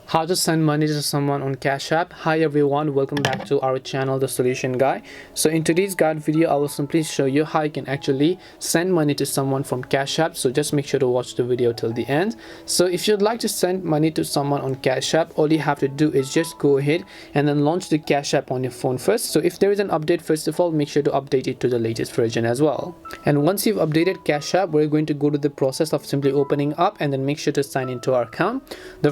How to send money to someone on Cash App. Hi everyone, welcome back to our channel, The Solution Guy. So in today's guide video, I will simply show you how you can actually send money to someone from Cash App. So just make sure to watch the video till the end. So if you'd like to send money to someone on Cash App, all you have to do is just go ahead and then launch the Cash App on your phone first. So if there is an update, first of all, make sure to update it to the latest version as well. And once you've updated Cash App, we're going to go to the process of simply opening up and then make sure to sign into our account. The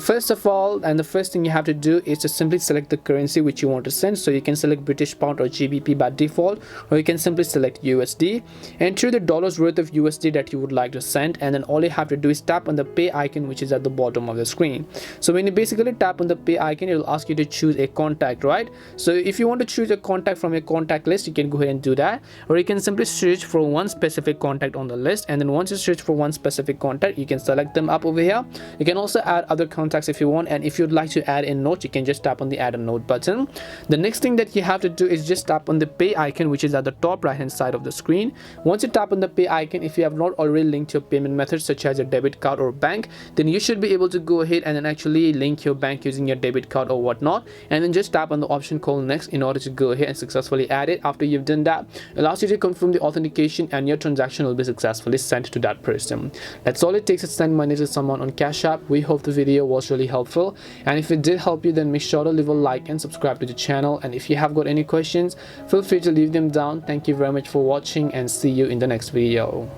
first thing you have to do is to simply select the currency which you want to send. So you can select British Pound or GBP by default, or you can simply select USD. Enter the dollars worth of USD that you would like to send, and then all you have to do is tap on the pay icon which is at the bottom of the screen. So when you basically tap on the pay icon, it will ask you to choose a contact, right? So if you want to choose a contact from your contact list, you can go ahead and do that, or you can simply search for one specific contact on the list, and then once you search for one specific contact, you can select them up over here. You can also add other contacts if you want, and if you'd like to add a note, you can just tap on the add a note button. The next thing that you have to do is just tap on the pay icon which is at the top right hand side of the screen. Once you tap on the pay icon, if you have not already linked your payment method such as your debit card or bank, then you should be able to go ahead and then actually link your bank using your debit card or whatnot, and then just tap on the option called next in order to go ahead and successfully add it. After you've done that, it allows you to confirm the authentication and your transaction will be successfully sent to that person. That's all it takes to send money to someone on Cash App. We hope the video was really helpful, and if it did help you, then make sure to leave a like and subscribe to the channel. And if you have got any questions, feel free to leave them down. Thank you very much for watching, and see you in the next video.